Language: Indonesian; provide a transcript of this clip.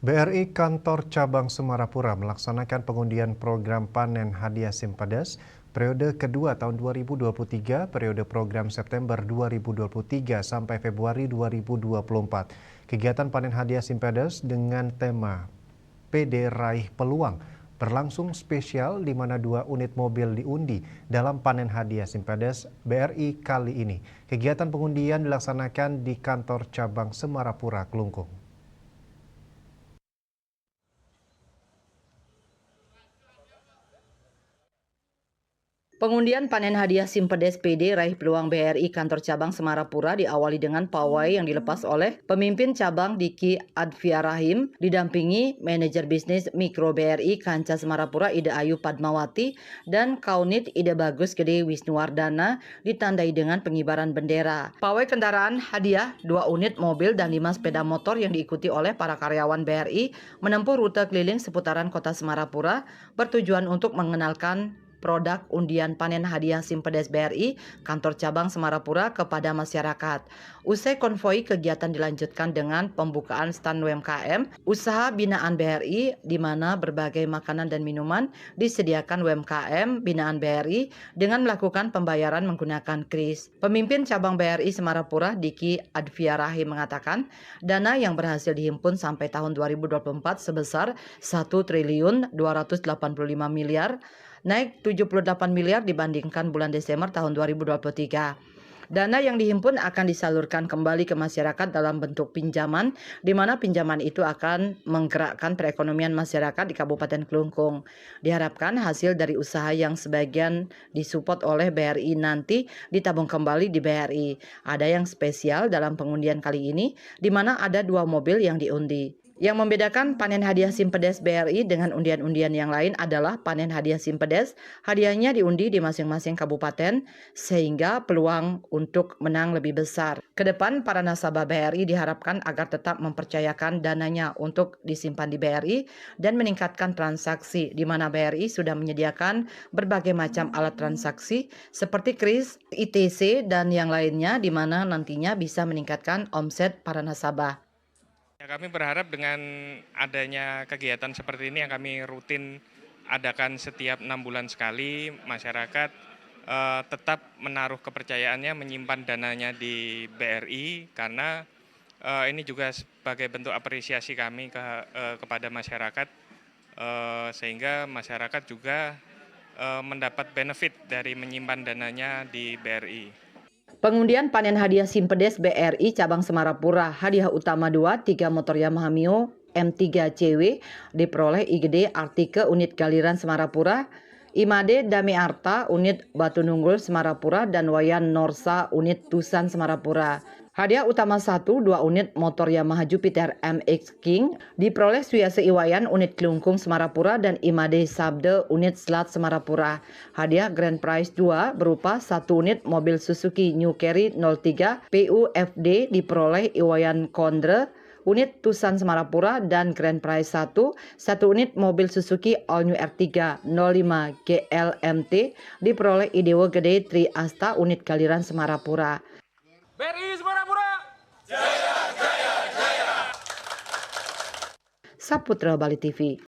BRI Kantor Cabang Semarapura melaksanakan pengundian program panen hadiah Simpedes periode kedua tahun 2023, periode program September 2023 sampai Februari 2024. Kegiatan panen hadiah Simpedes dengan tema PD Raih Peluang berlangsung spesial di mana 2 unit mobil diundi dalam panen hadiah Simpedes BRI kali ini. Kegiatan pengundian dilaksanakan di kantor cabang Semarapura, Kelungkung. Pengundian panen hadiah Simpedes PD Raih Peluang BRI Kantor Cabang Semarapura diawali dengan pawai yang dilepas oleh pemimpin cabang Diki Advia Rahim didampingi manajer bisnis mikro BRI Kanca Semarapura Ida Ayu Padmawati dan Kaunit Ida Bagus Gede Wisnuwardana ditandai dengan pengibaran bendera. Pawai kendaraan hadiah 2 unit mobil dan 5 sepeda motor yang diikuti oleh para karyawan BRI menempuh rute keliling seputaran kota Semarapura bertujuan untuk mengenalkan produk undian panen hadiah Simpedes BRI Kantor Cabang Semarapura kepada masyarakat. Usai konvoi, kegiatan dilanjutkan dengan pembukaan stand UMKM usaha binaan BRI di mana berbagai makanan dan minuman disediakan UMKM binaan BRI dengan melakukan pembayaran menggunakan kris. Pemimpin cabang BRI Semarapura Diki Advia Rahim mengatakan dana yang berhasil dihimpun sampai tahun 2024 sebesar 1.285 miliar, naik 78 miliar dibandingkan bulan Desember tahun 2023. Dana yang dihimpun akan disalurkan kembali ke masyarakat dalam bentuk pinjaman, di mana pinjaman itu akan menggerakkan perekonomian masyarakat di Kabupaten Kelungkung. Diharapkan hasil dari usaha yang sebagian disupport oleh BRI nanti ditabung kembali di BRI. Ada yang spesial dalam pengundian kali ini, di mana ada 2 mobil yang diundi. Yang membedakan panen hadiah Simpedes BRI dengan undian-undian yang lain adalah panen hadiah Simpedes, hadiahnya diundi di masing-masing kabupaten sehingga peluang untuk menang lebih besar. Kedepan para nasabah BRI diharapkan agar tetap mempercayakan dananya untuk disimpan di BRI dan meningkatkan transaksi, di mana BRI sudah menyediakan berbagai macam alat transaksi seperti kris, ITC, dan yang lainnya, di mana nantinya bisa meningkatkan omset para nasabah. Ya, kami berharap dengan adanya kegiatan seperti ini yang kami rutin adakan setiap 6 bulan sekali, masyarakat tetap menaruh kepercayaannya menyimpan dananya di BRI karena ini juga sebagai bentuk apresiasi kami kepada masyarakat, sehingga masyarakat juga mendapat benefit dari menyimpan dananya di BRI. Pengundian panen hadiah Simpedes BRI Cabang Semarapura, hadiah utama 2, 3 motor Yamaha Mio M3 CW diperoleh IGD Artike unit Galiran Semarapura, Imade Dami Arta unit Batu Nunggul Semarapura, dan Wayan Norsa unit Tusan Semarapura. Hadiah utama 1, 2 unit motor Yamaha Jupiter MX King diperoleh Suyase Iwayan unit Kelungkung Semarapura dan Imade Sabde unit Selat Semarapura. Hadiah Grand Prize 2 berupa 1 unit mobil Suzuki New Carry 03 PUFD diperoleh Iwayan Kondre unit Tusan Semarapura, dan Grand Prize 1 unit mobil Suzuki All New R3 05 GLMT diperoleh Idewo Gede Tri Asta unit Galiran Semarapura. BRI Semarapura! Jaya, jaya, jaya! Saputra Bali TV.